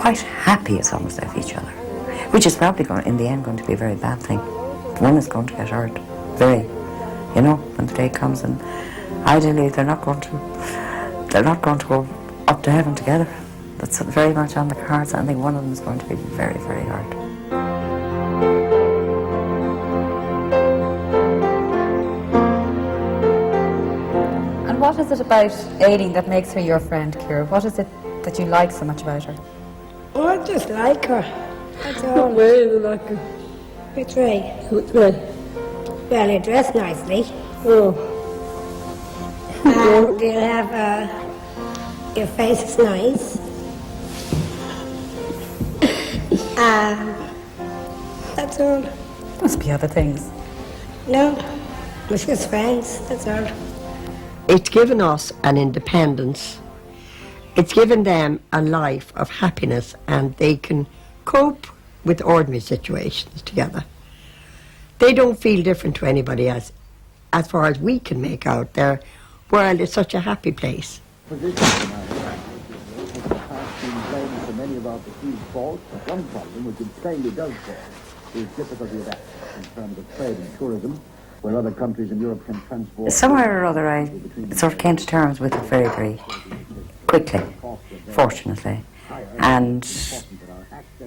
quite happy as long as they have each other, which is probably going, in the end, going to be a very bad thing. One is going to get hurt, very, you know, when the day comes, and ideally they're not going to go up to heaven together. That's very much on the cards. I think one of them is going to be very, very hard. And what is it about Aileen that makes her your friend, Ciara? What is it that you like so much about her? Oh, I just like her. That's all. What way do you like her? Which way? Which way? Well, you dress nicely. Oh. And you have, your face is nice. That's all. Must be other things. No, we're just friends, that's all. It's given us an independence. It's given them a life of happiness, and they can cope with ordinary situations together. They don't feel different to anybody else. As far as we can make out, their world is such a happy place. Many of our perceived faults, but one problem which it plainly does cause is difficulty of access in terms of trade and tourism, where other countries in Europe can transport... Somewhere or other I sort of came to terms with it very, very quickly, fortunately, and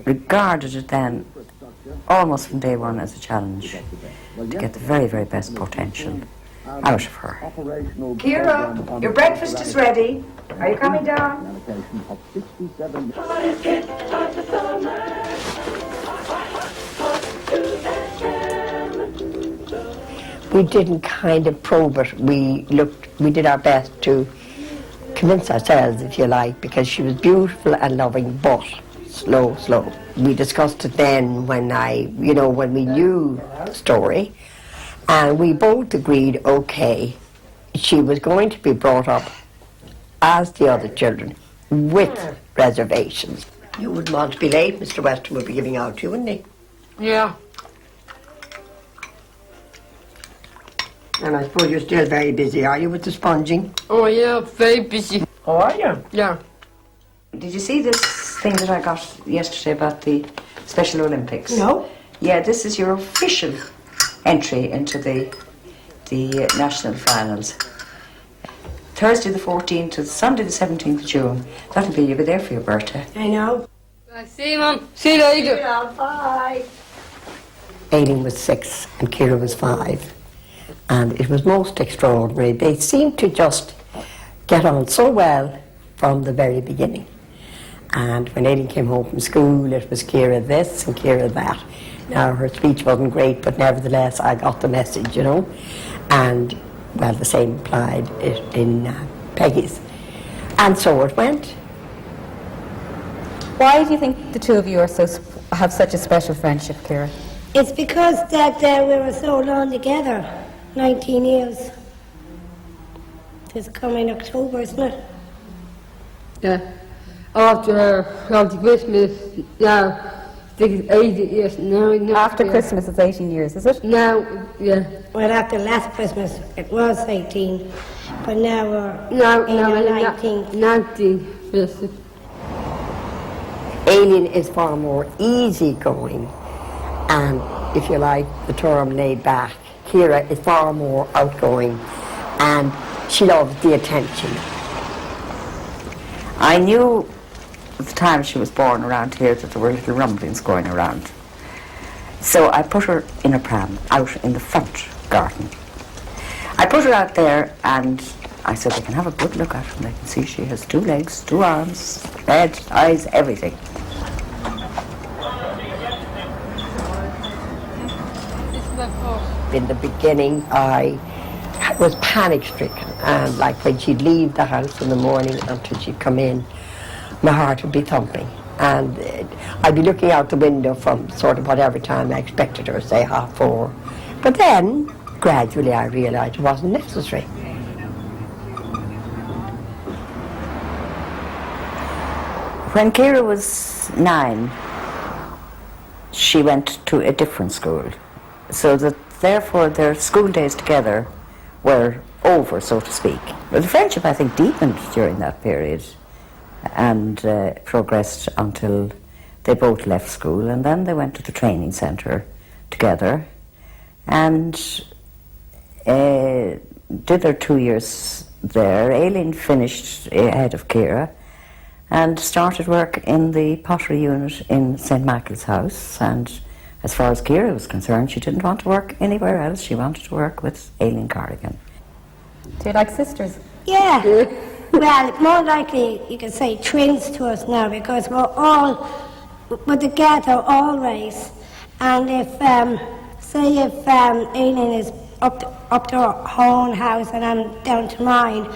regarded it then almost from day one as a challenge to get the very, very best potential out of her. Ciara, your breakfast is ready. Are you coming down? We didn't kind of probe it. We did our best to convince ourselves, if you like, because she was beautiful and loving, but slow. We discussed it then when when we knew the story, and we both agreed, okay, she was going to be brought up as the other children, with reservations. You wouldn't want to be late, Mr. Weston would be giving out to you, wouldn't he? Yeah. And I suppose you're still very busy, are you, with the sponging? Oh yeah, very busy. Oh, are you? Yeah. Did you see this thing that I got yesterday about the Special Olympics? No. Yeah, this is your official entry into the national finals. Thursday the 14th to Sunday the 17th of June. That'll be, you'll be there for your birthday. I know. See you, Mum. See you later. Bye. Aileen was 6 and Ciara was 5. And it was most extraordinary. They seemed to just get on so well from the very beginning. And when Aileen came home from school, it was Ciara this and Ciara that. Now, her speech wasn't great, but nevertheless, I got the message, you know. And, well, the same applied in Peggy's. And so it went. Why do you think the two of you have such a special friendship, Ciara? It's because that we were so long together, 19 years. It's coming October, isn't it? Yeah. After Christmas, now, I think it's 80 years now. After Christmas, it's 18 years, is it? Now, yeah. Well, after last Christmas, it was 18, but now we're Now, in our 19th. 19. Yes. Aileen is far more easygoing and, if you like, the term laid back. Ciara is far more outgoing and she loves the attention. I knew at the time she was born around here that there were little rumblings going around. So I put her in a pram out in the front garden. I put her out there and I said they can have a good look at her and they can see she has 2 legs, 2 arms, head, eyes, everything. In the beginning, I was panic-stricken, and like when she'd leave the house in the morning until she'd come in, my heart would be thumping. And I'd be looking out the window from sort of whatever time I expected her, say 4:30. But then, gradually, I realised it wasn't necessary. When Ciara was 9, she went to a different school, so that therefore their school days together were over, so to speak. But the friendship, I think, deepened during that period and progressed until they both left school, and then they went to the training centre together and did their 2 years there. Aileen finished ahead of Ciara and started work in the pottery unit in St. Michael's House, and as far as Ciara was concerned, she didn't want to work anywhere else. She wanted to work with Aileen Corrigan. Do you like sisters? Yeah. Well, more likely you could say twins to us now, because we're together always. And if, say if Aileen is up to her own house and I'm down to mine,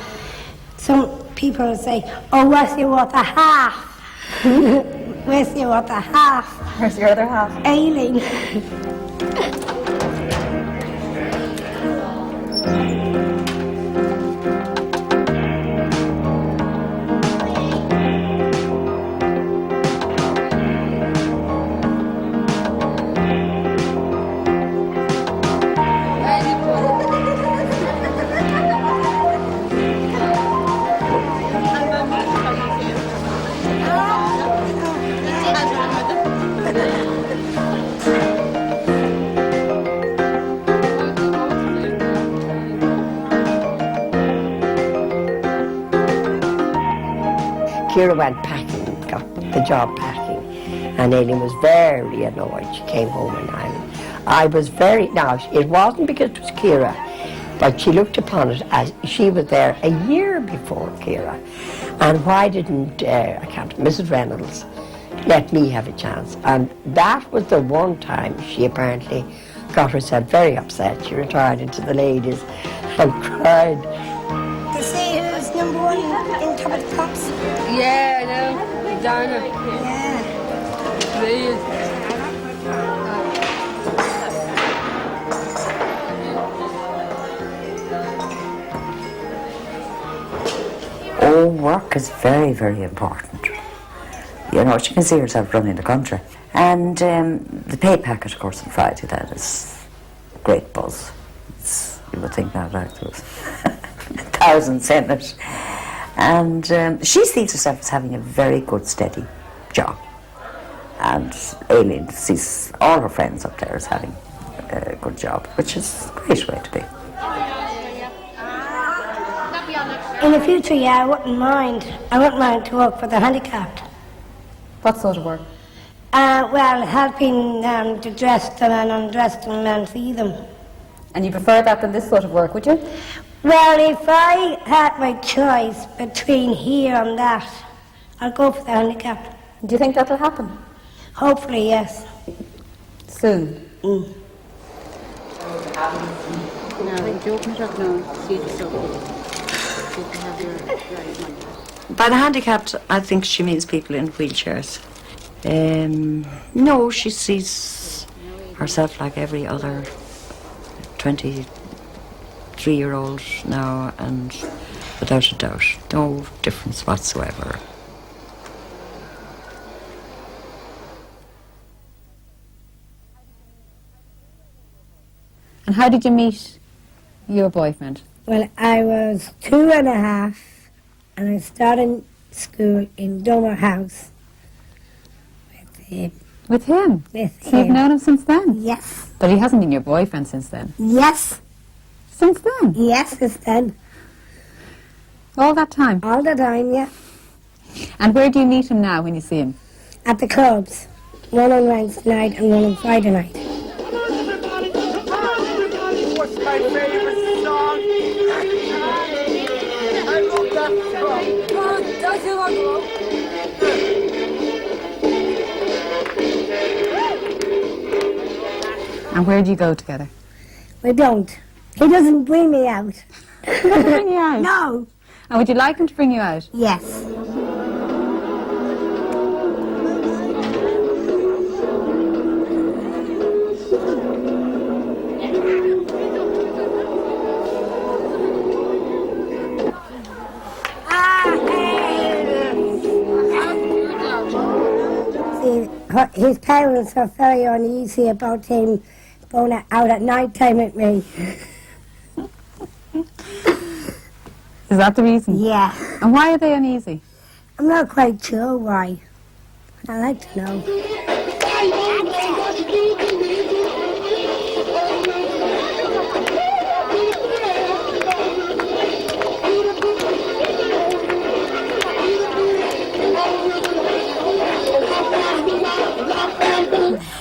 some people will say, oh, where's your other half? Where's your other half? Where's your other half? Aileen. Ciara went packing, got the job packing, and Aileen was very annoyed. She came home in Ireland. I was very, now it wasn't because it was Ciara, but she looked upon it as she was there a year before Ciara. And why didn't, Mrs. Reynolds let me have a chance? And that was the one time she apparently got herself very upset. She retired into the ladies and cried. To see who's number one in top of the pops. Yeah, I know. Donna. Yeah. Please. Oh, work is very, very important. You know, she can see herself running the country. And the pay packet, of course, on Friday, that is a great buzz. You would think that there was thousands in it. And she sees herself as having a very good, steady job. And Aileen sees all her friends up there as having a good job, which is a great way to be. In the future, yeah, I wouldn't mind. I wouldn't mind to work for the handicapped. What sort of work? Well, helping to dress them and undress them and feed them. And you prefer that than this sort of work, would you? Well, if I had my choice between here and that, I'd go for the handicapped. Do you think that'll happen? Hopefully, yes. Soon? By the handicapped, I think she means people in wheelchairs. No, she sees herself like every other 23-year-old now, and without a doubt, no difference whatsoever. And how did you meet your boyfriend? Well, I was 2.5 and I started school in Dummer House with him. With him? With So you've him. known him since then? Yes. But he hasn't been your boyfriend since then? Yes. Since then? Yes, it's then. All that time? All the time, yeah. And where do you meet him now when you see him? At the clubs. One on Wednesday night and one on Friday night. What's my favorite song? I love that song. And where do you go together? We don't. He doesn't bring me out. Bring you out? No. And would you like him to bring you out? Yes. See, his parents are very uneasy about him going out at night time with me. Is that the reason? Yeah. And why are they uneasy? I'm not quite sure why. I'd like to know.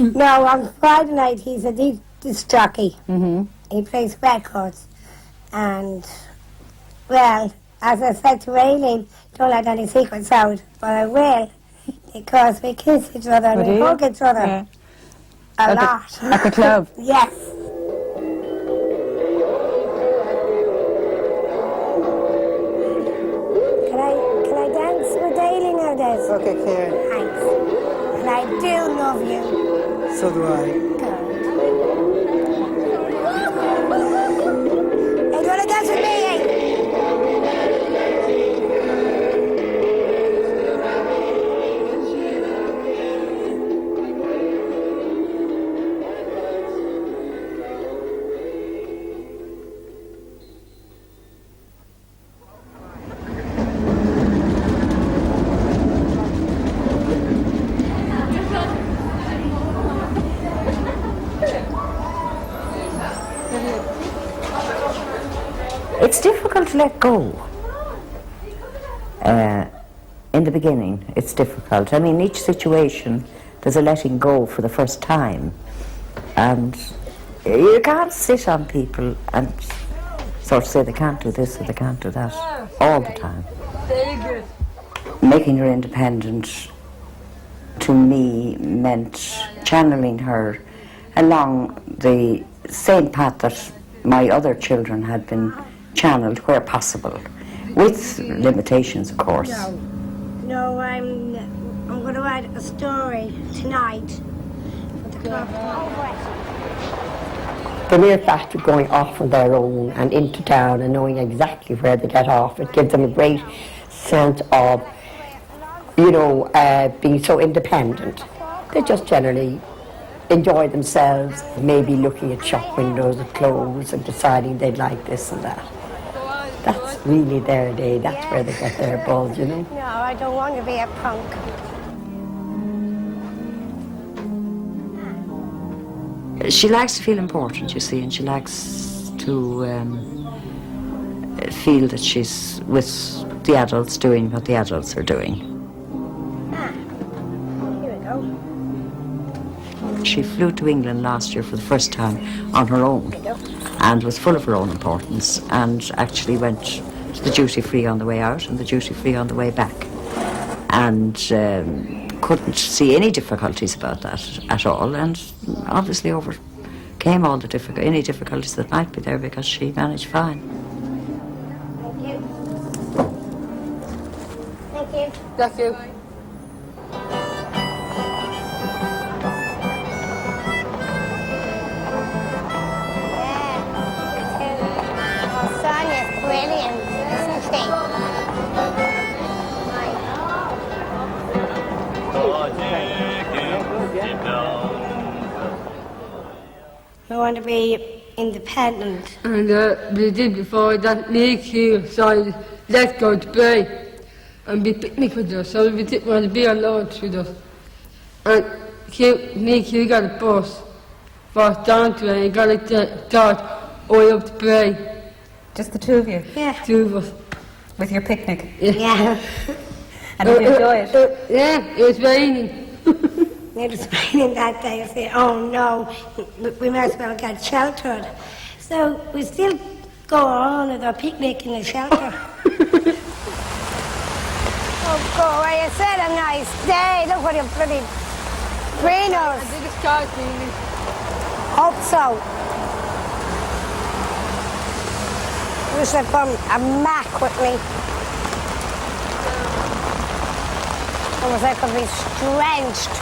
No, on Friday night he's a disc jockey. Mm-hmm. He plays records. And, well, as I said to Aileen, don't let any secrets out, but I will, because we kiss each other and Oh, do we you? hug each other Yeah. a At the- lot. at the club? Yes. Can I dance with Aileen now, Des? Okay, Karen. Thanks. And I do love you. So do I. Good. Hey, do you want to dance with me, eh? It's difficult to let go. In the beginning, it's difficult. I mean, each situation, there's a letting go for the first time. And you can't sit on people and sort of say they can't do this or they can't do that all the time. Very good. Making her independent, to me, meant channeling her along the same path that my other children had been channeled where possible, with limitations, of course. No, I'm going to write a story tonight for the club. The mere fact of going off on their own and into town and knowing exactly where they get off, it gives them a great sense of, being so independent. They just generally enjoy themselves, maybe looking at shop windows of clothes and deciding they'd like this and that. That's really their day, that's where they get their buzz, No, I don't want to be a punk. She likes to feel important, you see, and she likes to feel that she's with the adults doing what the adults are doing. Here we go. She flew to England last year for the first time on her own and was full of her own importance, and actually went to the duty free on the way out and the duty free on the way back, and couldn't see any difficulties about that at all, and obviously overcame all the any difficulties that might be there because she managed fine. Thank you. Thank you. Thank you. Sonia's brilliant, isn't she? I want to be independent. And we did before that Nick here decided, let's go to play and be picnic with us. So we didn't want to be alone with us. And Nick here got a bus for us down to it and got a start all the way up to play. Just the two of you, Yeah. Two of us. with your picnic. Yeah. And did you enjoy it? Yeah, it was raining. It was raining that day. I said, oh no, we might as well get sheltered. So we still go on with our picnic in the shelter. Oh, boy, it's had a nice day. Look what a bloody greenhouse. I think it's called raining. Hope so. Wish I'd come a Mac with me. Almost I could be drenched.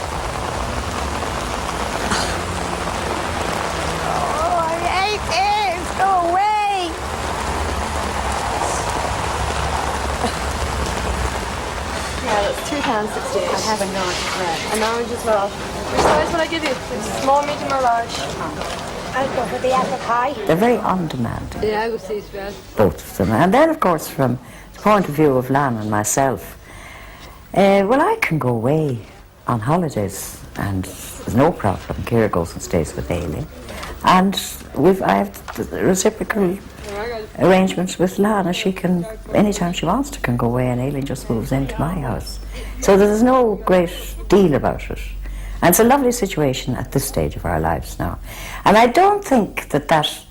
Oh, I hate this. Go away. Yeah, that's £2.68. I haven't gone to bread. An orange as well. Which size will I give you? Small, medium or large? I'll go for the apple pie. They're very on-demand, Yeah, I would say it's bad. both of them. And then, of course, from the point of view of Lan and myself, Well, I can go away on holidays, and there's no problem. Ciara goes and stays with Aileen, and I have the reciprocal arrangements with Lana. She can, anytime she wants to, can go away, and Aileen just moves into my house. So there's no great deal about it. And it's a lovely situation at this stage of our lives now. And I don't think that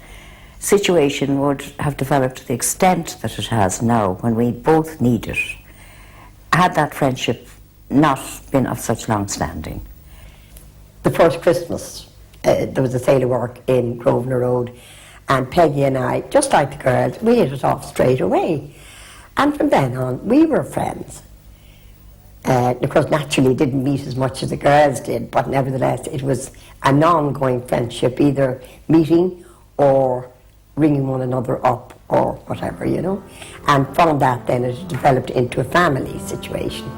situation would have developed to the extent that it has now, when we both need it, had that friendship not been of such long standing. The first Christmas, there was a sale of work in Grosvenor Road, and Peggy and I, just like the girls, we hit it off straight away. And from then on, we were friends. Of course, naturally, didn't meet as much as the girls did, but nevertheless, it was an ongoing friendship, either meeting or ringing one another up or whatever, you know. And from that, then, it developed into a family situation.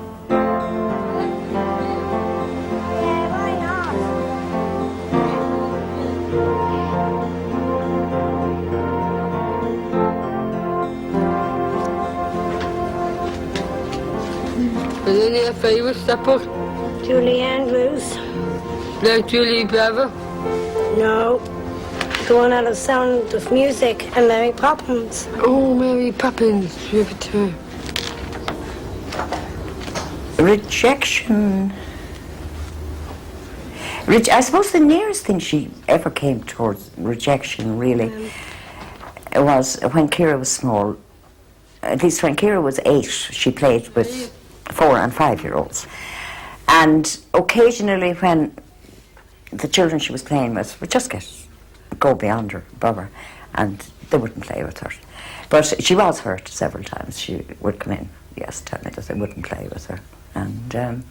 Is any a favourite supper? Julie Andrews. Like Julie Bever? No. The one out of Sound of Music and Mary Poppins. Oh, Mary Poppins, give it to her. Rejection. I suppose the nearest thing she ever came towards rejection, really, was when Ciara was small. At least when Ciara was 8, she played with 4 and 5-year-olds. And occasionally when the children she was playing with would just go beyond her, above her, and they wouldn't play with her. But she was hurt several times. She would come in, yes, tell me that they wouldn't play with her. And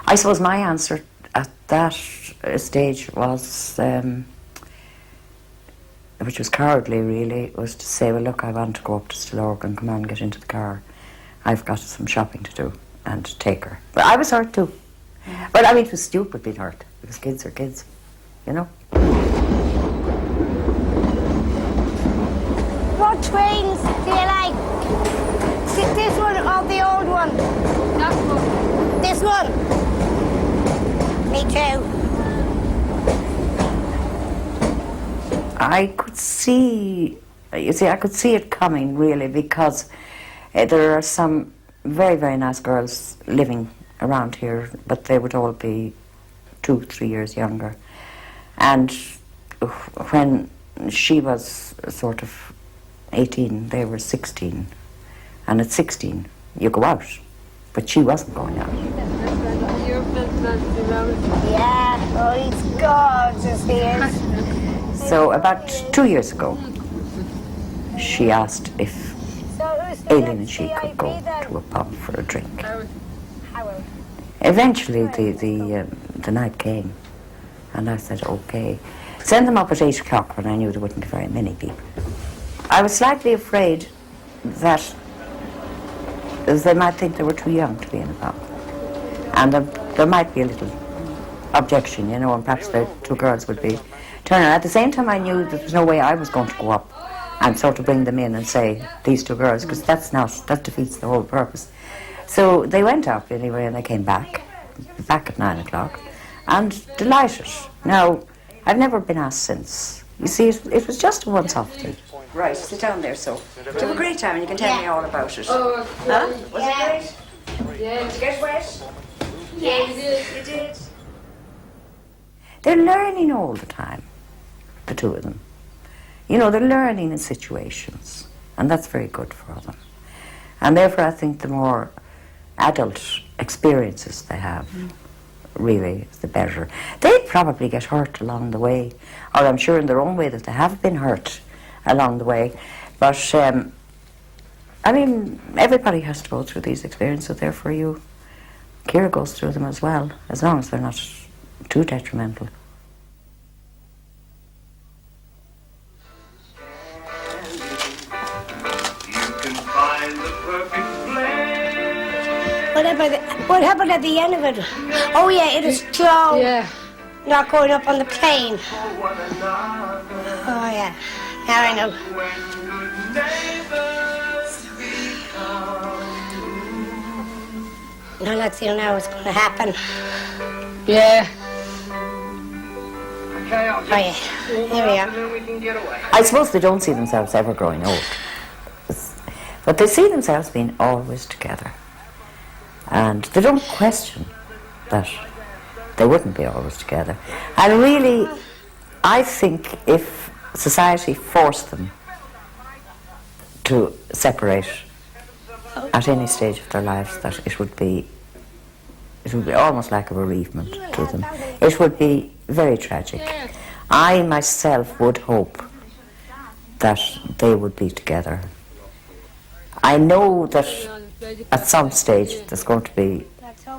I suppose my answer at that stage was, which was cowardly really, was to say, well, look, I want to go up to Stillorgan, come on, get into the car. I've got some shopping to do, and take her. But I was hurt too. But I mean, it was stupid being hurt, because kids are kids, you know. What trains do you like? This one or the old one? That one. This one? Me too. I could see it coming, really, because there are some very, very nice girls living around here, but they would all be 2-3 years younger. And when she was sort of 18, they were 16. And at 16, you go out. But she wasn't going out. Yeah, oh, he's gorgeous, he is. So about 2 years ago, she asked if Aileen and she could go to a pub for a drink. Eventually, the night came, and I said, okay. Send them up at 8 o'clock, when I knew there wouldn't be very many people. I was slightly afraid that they might think they were too young to be in a pub. And there might be a little objection, you know, and perhaps the 2 girls would be turning. At the same time, I knew that there was no way I was going to go up and sort of bring them in and say, these 2 girls, because that defeats the whole purpose. So they went up anyway, and they came back at 9 o'clock, and delighted. Now, I've never been asked since. You see, it was just a once-off thing. Right, sit down there, so. Did you have a great time, and you can tell me all about it. Oh, huh? Was it great? yeah. Did you get wet? Yes. You did. They're learning all the time, the 2 of them. You know, they're learning in situations, and that's very good for them. And therefore, I think the more adult experiences they have, really, the better. They probably get hurt along the way, or I'm sure in their own way that they have been hurt along the way. But, I mean, everybody has to go through these experiences, therefore Ciara goes through them as well, as long as they're not too detrimental. What happened at the end of it? Oh yeah, it is Joe. Yeah. Not going up on the plane. Oh yeah, now I know. Now let's see now what's going to happen. Yeah. Oh yeah, here we are. I suppose they don't see themselves ever growing old. But they see themselves being always together. And they don't question that they wouldn't be always together. And really, I think if society forced them to separate at any stage of their lives, that it would be almost like a bereavement to them. It would be very tragic. I myself would hope that they would be together. I know that at some stage there's going to be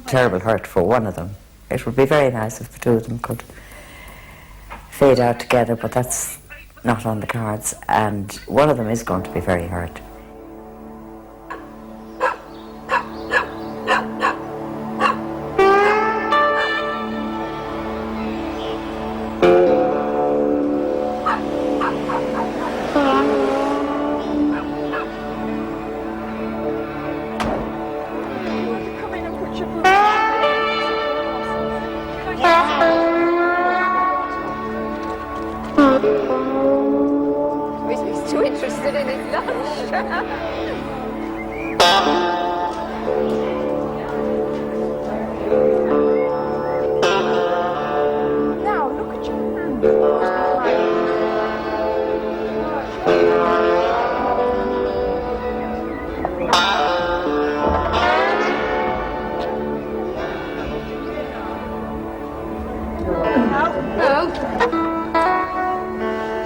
terrible hurt for one of them. It would be very nice if the two of them could fade out together, but that's not on the cards, and one of them is going to be very hurt. He's too interested in his lunch. Now, look at your hand.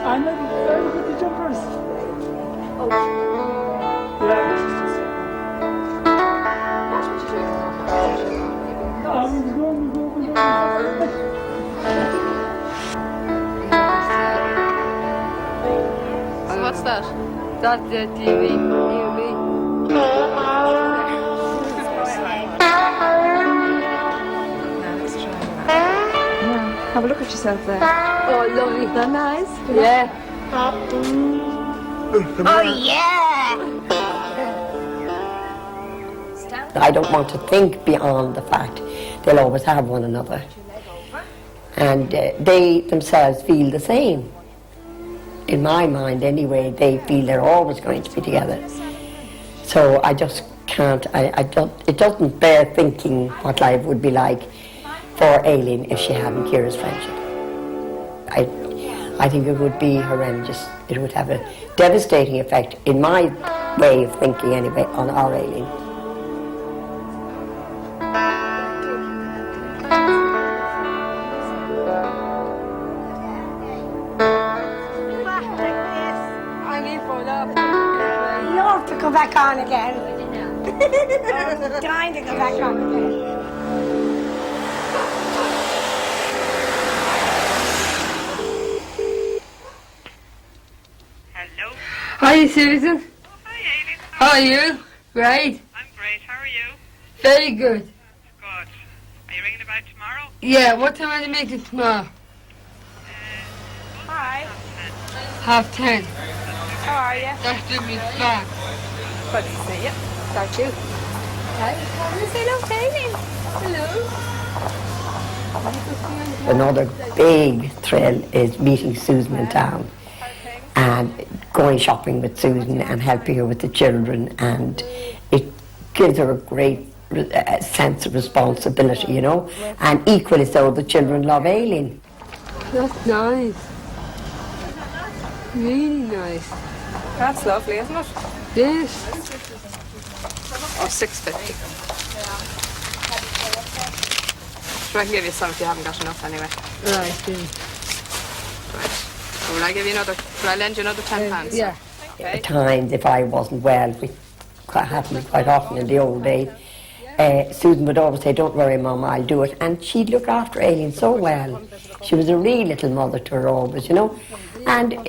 I'm not very good at jumpers. So what's that? That's the TV. Have a look at yourself there. Oh, lovely. Is that nice? Yeah. Oh yeah! I don't want to think beyond the fact they'll always have one another. And they themselves feel the same. In my mind anyway, they feel they're always going to be together. So I just can't, it doesn't bear thinking what life would be like for Aileen if she hadn't Ciara's friendship. I think it would be horrendous. It would have a devastating effect, in my way of thinking anyway, on our Aileen. You have to go back on again. I'm dying to go back on again. Hello. Hi, Susan. Oh, hi, Aileen. How are you? Right. I'm great. How are you? Very good. Good. Are you ringing about tomorrow? Yeah, what time are you making tomorrow? Hi. 10:30. How are you? That's to be fine. Good to see you. Start you. Hi. Say hello to Aileen. Hello. Another big thrill is meeting Susan in town and going shopping with Susan and helping her with the children, and it gives her a great sense of responsibility, you know, and equally so the children love Aileen. That's nice. Really nice. That's lovely, isn't it? Yes. Oh, $6.50. Sure, I can give you some if you haven't got enough anyway. Right, yeah. Right. So will I give you another? Will I lend you another £10? Yeah. At times, if I wasn't well, which happened quite often in the old days, Susan would always say, "Don't worry, Mum, I'll do it." And she'd look after Aileen so well. She was a real little mother to her always, you know. And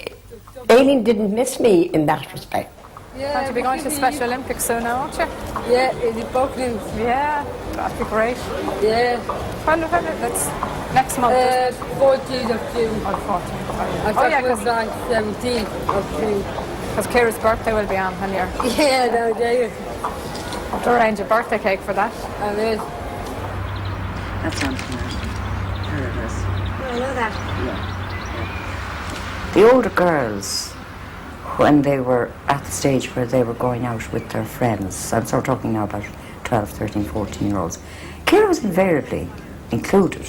Aileen didn't miss me in that respect. Yeah, Going to be going to the Special Olympics soon now, aren't you? Yeah, in the Bucklands. Yeah, that'd be great. Yeah. When that's next month. 14th of June. Or 14th. I Oh yeah, thought it was on 17th of June. because Ciara's birthday will be on when you're... Yeah, no, there. Have to arrange a birthday cake for that. And then, That sounds nice. There it is. I know that. The older girls, when they were at the stage where they were going out with their friends, I'm sort of talking now about 12, 13, 14-year-olds, Ciara was invariably included.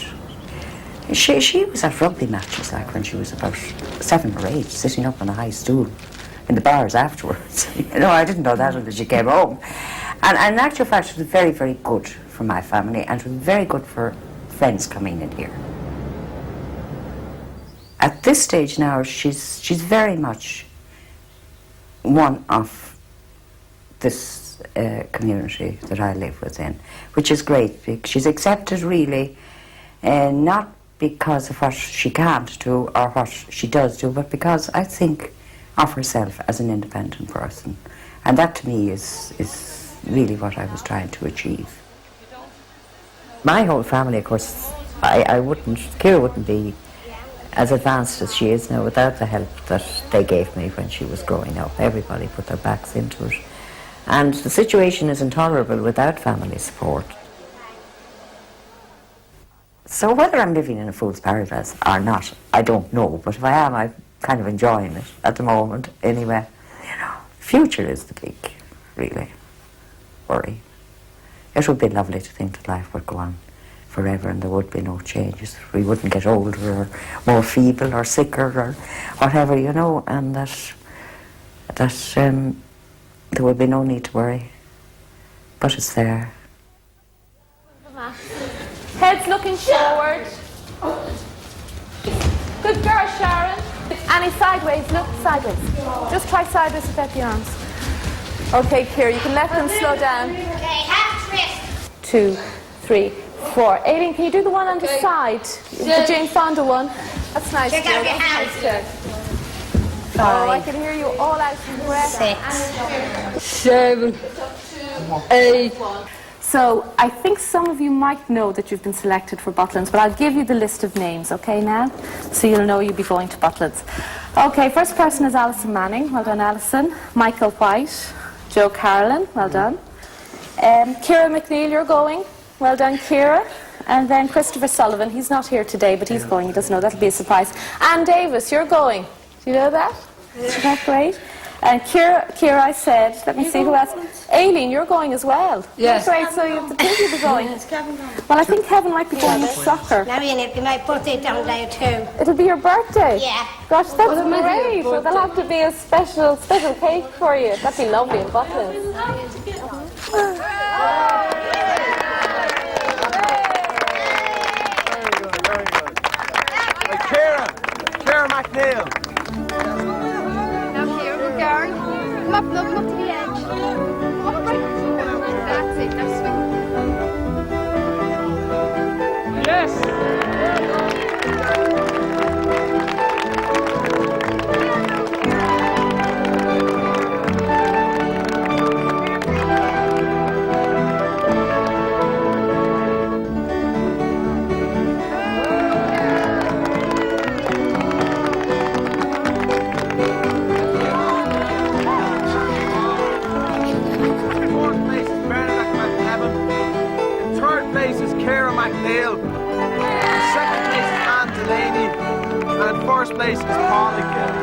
She was at rugby matches like when she was about 7 or 8, sitting up on a high stool in the bars afterwards. You know, I didn't know that until she came home. And in actual fact, it was very, very good for my family, and it was very good for friends coming in here. At this stage now, she's very much one of this community that I live within, which is great. She's accepted really, not because of what she can't do or what she does do, but because I think of herself as an independent person. And that to me is really what I was trying to achieve. My whole family, of course, Ciara wouldn't be as advanced as she is now without the help that they gave me when she was growing up. Everybody put their backs into it. And the situation is intolerable without family support. So whether I'm living in a fool's paradise or not, I don't know. But if I am, I'm kind of enjoying it at the moment anyway. You know, future is the big, really, worry. It would be lovely to think that life would go on forever and there would be no changes. We wouldn't get older or more feeble or sicker or whatever, you know, and that there would be no need to worry. But it's there. Heads looking forward. Good girl, Sharon. Annie, sideways, look sideways. Just try sideways without the arms. Okay, Ciara, you can let them slow down. Okay, half twist. 2, 3, 4. Aileen, can you do the one on the side? The Jane Fonda one. That's nice. Check out Ciara. your hands. That's nice. Oh, I can hear you all out of breath. 7, 8. So I think some of you might know that you've been selected for Butlins, but I'll give you the list of names, okay, now? So you'll know you'll be going to Butlins. Okay, first person is Alison Manning. Well done, Alison. Michael White. Joe Carolyn. Well done. Ciara McNeil, you're going. Well done, Ciara. And then Christopher Sullivan. He's not here today, but he's going. He doesn't know. That'll be a surprise. Anne Davis, you're going. Do you know that? Isn't that great? And Ciara, I said, let me see who else. Aileen, you're going as well. Yes. Great, so you have the two people going. Well, I think Kevin might be going to soccer. Now, Ian, it'll be my birthday down there too. It'll be your birthday? Yeah. Gosh, that's great. So there'll have to be a special cake for you. That'd be lovely in Butlins. Ciara McNeil. Now here, good girl. Come up, love, come up to the edge. Up right. That's it, now swing. Yes. First place is Paul again.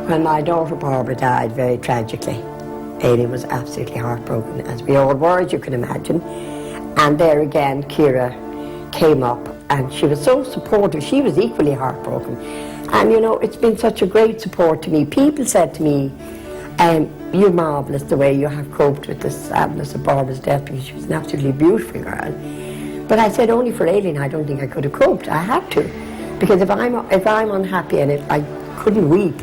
When my daughter Barbara died very tragically, Aileen was absolutely heartbroken, as we all were, as you can imagine. And there again, Ciara came up and she was so supportive. She was equally heartbroken. And you know, it's been such a great support to me. People said to me, you're marvellous the way you have coped with the sadness of Barbara's death, because she was an absolutely beautiful girl. But I said, only for Aileen, I don't think I could have coped. I had to. Because if I'm unhappy and if I couldn't weep,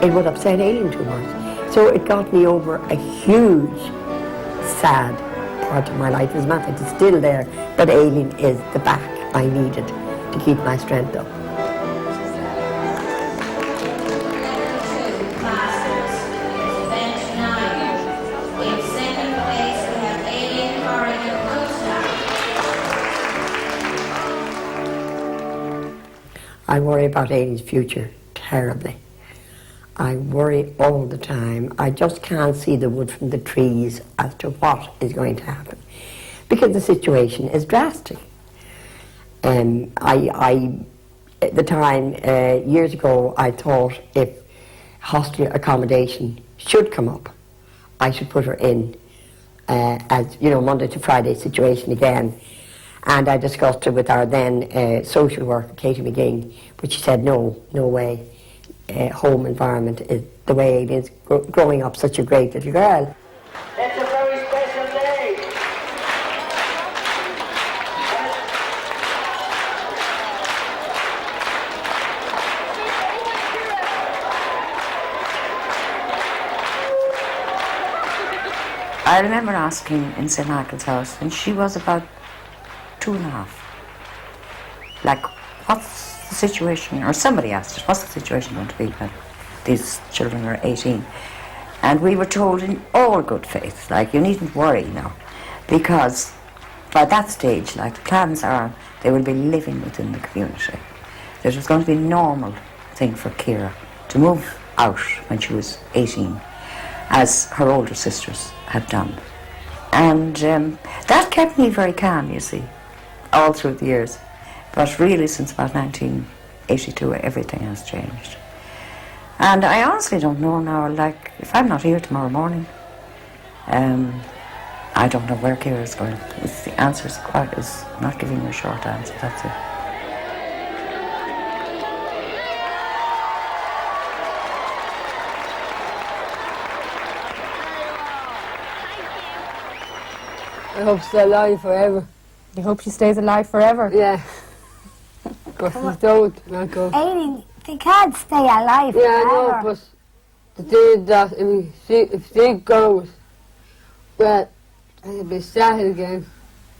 it would upset Aileen too much. So it got me over a huge, sad part of my life. As a matter of fact, it's still there, but Aileen is the back I needed to keep my strength up. I worry about Aileen's future terribly. I worry all the time. I just can't see the wood from the trees as to what is going to happen, because the situation is drastic. At the time, years ago, I thought if hostel accommodation should come up, I should put her in as, you know, Monday to Friday situation again. And I discussed it with our then social worker, Katie McGinn, but she said, no way. Home environment is the way it is, growing up such a great little girl. It's a very special day. I remember asking in St. Michael's house, and she was about 2.5. Like, what's the situation? Or somebody asked us, what's the situation going to be when these children are 18? And we were told in all good faith, like, you needn't worry now, because by that stage, like, the plans are they will be living within the community. That it was going to be a normal thing for Ciara to move out when she was 18, as her older sisters had done. And that kept me very calm, you see, all through the years. But really, since about 1982, everything has changed. And I honestly don't know now, like, if I'm not here tomorrow morning, I don't know where Ciara is going. The answer is not giving you a short answer, that's it. I hope she's alive forever. You hope she stays alive forever? Yeah. But if they don't, I'll go. Aileen, they can't stay alive Yeah, I forever. know, but the thing is that if she goes, well, I'll be sad again.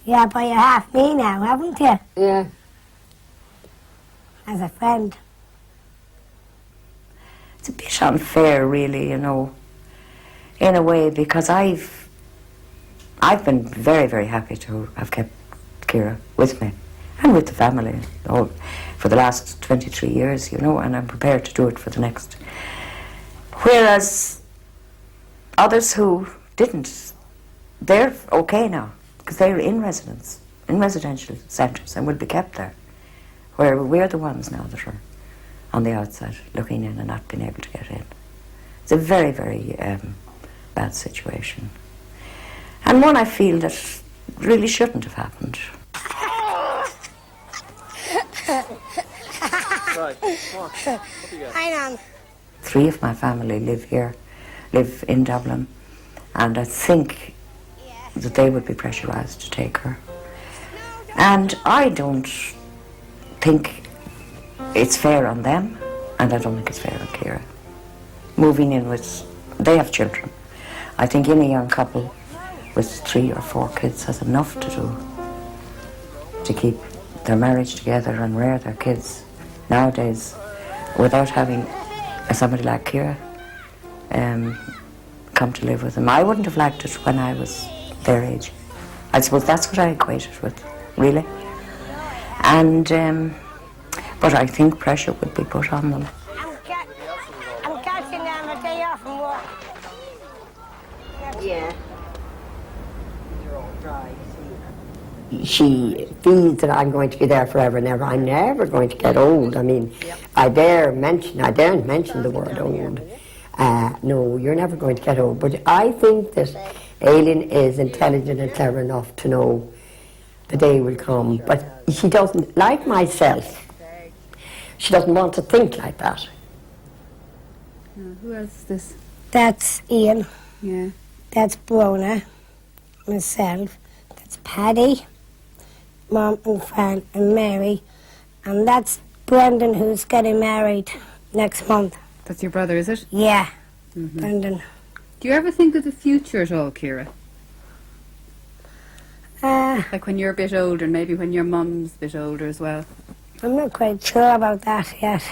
Yeah, but you have me now, haven't you? Yeah. As a friend. It's a bit unfair, really, you know, in a way, because I've been very, very happy to have kept Ciara with me and with the family for the last 23 years, you know, and I'm prepared to do it for the next. Whereas others who didn't, they're okay now because they're in residential centres and will be kept there, where we're the ones now that are on the outside looking in and not being able to get in. It's a very, very bad situation. And one I feel that really shouldn't have happened. Right, come on. Up you go. Hang on. 3 of my family live in Dublin, and I think that they would be pressurised to take her. And I don't think it's fair on them, and I don't think it's fair on Ciara. Moving in with, they have children. I think any young couple with 3 or 4 kids has enough to do to keep their marriage together and rear their kids nowadays without having somebody like Ciara come to live with them. I wouldn't have liked it when I was their age. I suppose that's what I equate it with, really. And but I think pressure would be put on them. I'm catching a day off from work. Yeah. She feels that I'm going to be there forever and ever. I'm never going to get old. I mean, I daren't mention the word old. No, you're never going to get old. But I think that Aileen is intelligent and clever enough to know the day will come. But she doesn't, like myself, she doesn't want to think like that. Who else is this? That's Ian. Yeah. That's Brona. Myself. That's Paddy. Mum and Fran and Mary. And that's Brendan, who's getting married next month. That's your brother, is it? Yeah, Mm-hmm. Brendan. Do you ever think of the future at all, Ciara? Like when you're a bit older, and maybe when your mum's a bit older as well? I'm not quite sure about that yet.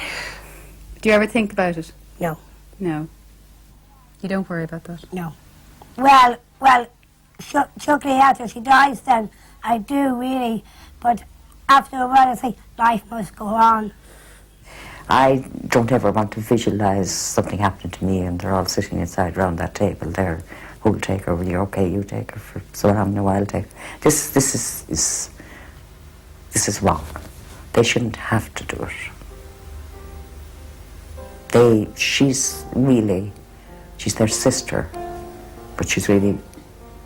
Do you ever think about it? No. No. You don't worry about that? No. Well, shortly after she dies then, I do really, but after a while I think life must go on. I don't ever want to visualise something happening to me and they're all sitting inside around that table there. Who'll take her? Well, you're okay, you take her for so long, no, I'll take her. This is wrong. They shouldn't have to do it. She's their sister, but she's really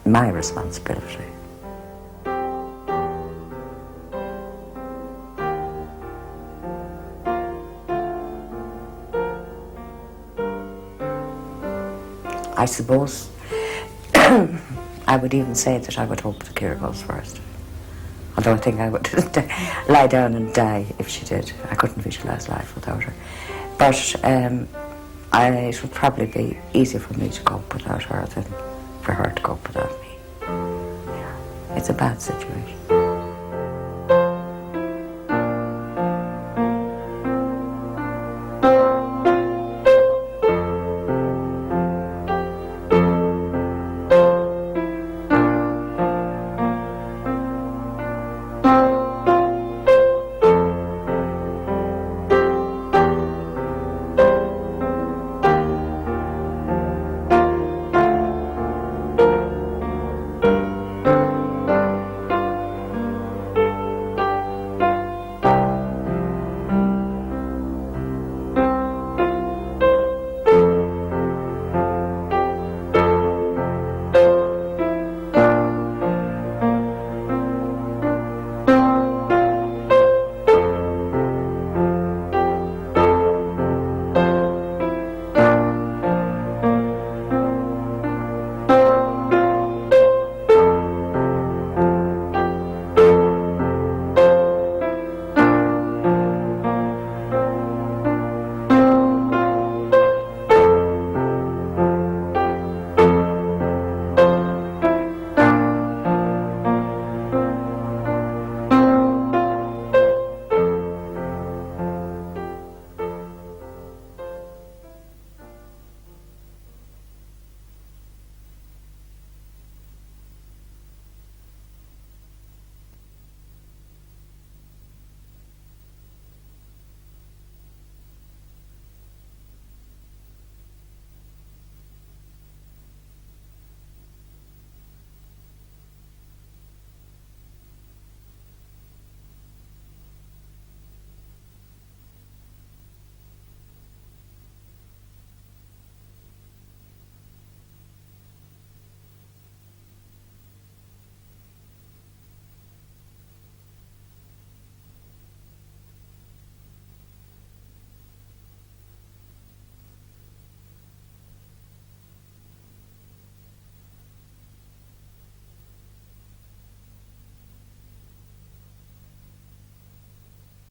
my responsibility. I suppose I would even say that I would hope that Ciara goes first. Although I think I would lie down and die if she did. I couldn't visualise life without her. But it would probably be easier for me to cope without her than for her to cope without me. Yeah. It's a bad situation.